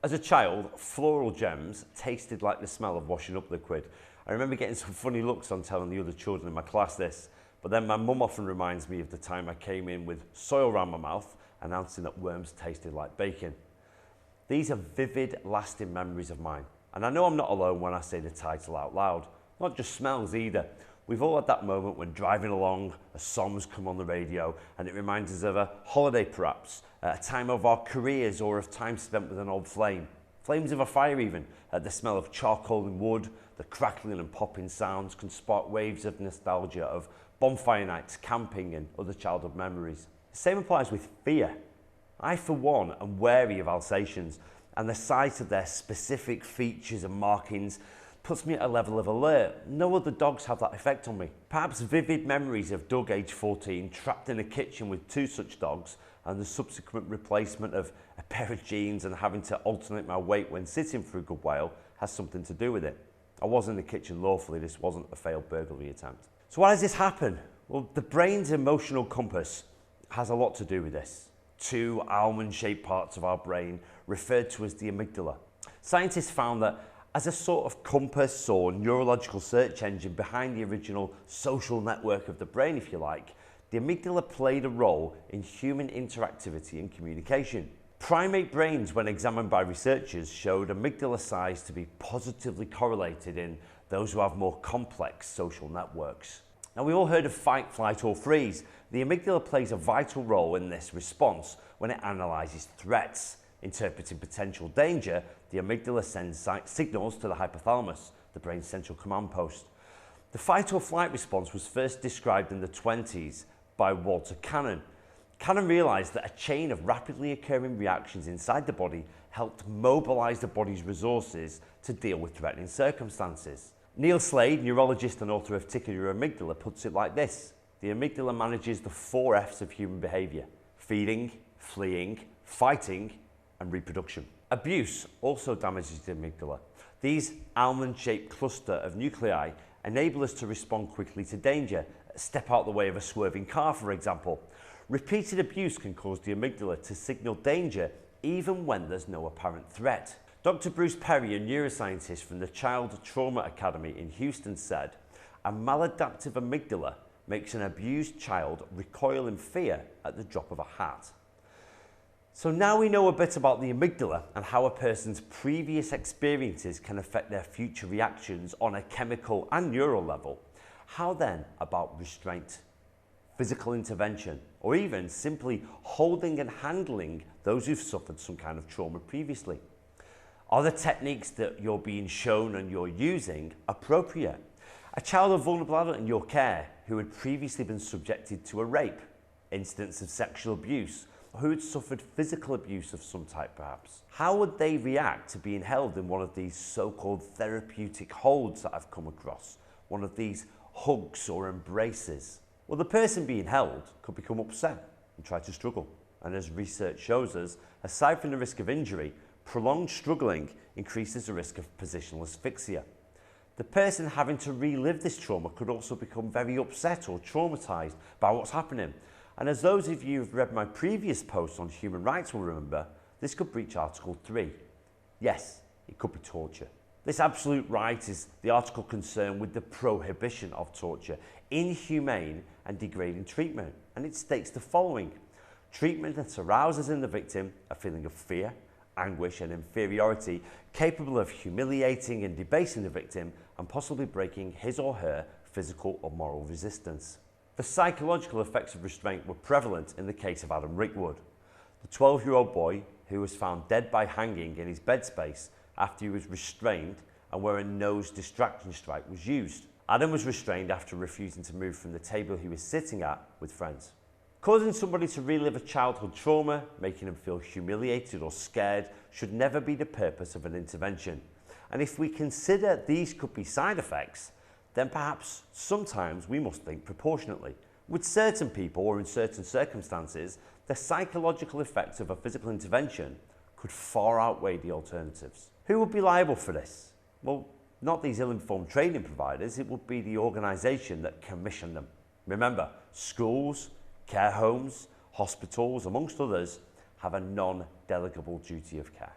As a child, floral gems tasted like the smell of washing up liquid. I remember getting some funny looks on telling the other children in my class this, but then my mum often reminds me of the time I came in with soil around my mouth, announcing that worms tasted like bacon. These are vivid, lasting memories of mine, and I know I'm not alone when I say the title out loud. Not just smells either. We've all had that moment when driving along, a song's come on the radio, and it reminds us of a holiday perhaps, a time of our careers or of time spent with an old flame. Flames of a fire even, the smell of charcoal and wood, the crackling and popping sounds can spark waves of nostalgia of bonfire nights, camping and other childhood memories. The same applies with fear. I for one am wary of Alsatians, and the sight of their specific features and markings puts me at a level of alert. No other dogs have that effect on me. Perhaps vivid memories of Doug, age 14, trapped in a kitchen with two such dogs, and the subsequent replacement of a pair of jeans and having to alternate my weight when sitting for a good while has something to do with it. I was in the kitchen lawfully, this wasn't a failed burglary attempt. So why does this happen? Well, the brain's emotional compass has a lot to do with this. Two almond-shaped parts of our brain referred to as the amygdala. Scientists found that as a sort of compass or neurological search engine behind the original social network of the brain, if you like, the amygdala played a role in human interactivity and communication. Primate brains, when examined by researchers, showed amygdala size to be positively correlated in those who have more complex social networks. Now, we all heard of fight, flight or freeze. The amygdala plays a vital role in this response when it analyses threats. Interpreting potential danger, the amygdala sends signals to the hypothalamus, the brain's central command post. The fight or flight response was first described in the 1920s by Walter Cannon. Cannon realised that a chain of rapidly occurring reactions inside the body helped mobilise the body's resources to deal with threatening circumstances. Neil Slade, neurologist and author of Tickle Your Amygdala, puts it like this: the amygdala manages the 4 F's of human behaviour: feeding, fleeing, fighting, and reproduction. Abuse also damages the amygdala. These almond-shaped cluster of nuclei enable us to respond quickly to danger, step out the way of a swerving car, for example. Repeated abuse can cause the amygdala to signal danger even when there's no apparent threat. Dr. Bruce Perry, a neuroscientist from the Child Trauma Academy in Houston, said, "A maladaptive amygdala makes an abused child recoil in fear at the drop of a hat." So now we know a bit about the amygdala and how a person's previous experiences can affect their future reactions on a chemical and neural level. How then about restraint, physical intervention, or even simply holding and handling those who've suffered some kind of trauma previously? Are the techniques that you're being shown and you're using appropriate? A child or vulnerable adult in your care who had previously been subjected to a rape, incidents of sexual abuse, or who had suffered physical abuse of some type perhaps, how would they react to being held in one of these so-called therapeutic holds that I've come across, one of these hugs or embraces? Well, the person being held could become upset and try to struggle. And as research shows us, aside from the risk of injury, prolonged struggling increases the risk of positional asphyxia. The person having to relive this trauma could also become very upset or traumatised by what's happening. And as those of you who've read my previous posts on human rights will remember, this could breach Article 3. Yes, it could be torture. This absolute right is the article concerned with the prohibition of torture, inhumane and degrading treatment. And it states the following: treatment that arouses in the victim a feeling of fear, anguish and inferiority, capable of humiliating and debasing the victim and possibly breaking his or her physical or moral resistance. The psychological effects of restraint were prevalent in the case of Adam Rickwood, the 12-year-old boy who was found dead by hanging in his bed space after he was restrained and where a nose distraction strike was used. Adam was restrained after refusing to move from the table he was sitting at with friends. Causing somebody to relive a childhood trauma, making them feel humiliated or scared, should never be the purpose of an intervention. And if we consider these could be side effects, then perhaps sometimes we must think proportionately. With certain people or in certain circumstances, the psychological effects of a physical intervention could far outweigh the alternatives. Who would be liable for this? Well, not these ill-informed training providers, it would be the organisation that commissioned them. Remember, schools, care homes, hospitals, amongst others, have a non-delegable duty of care.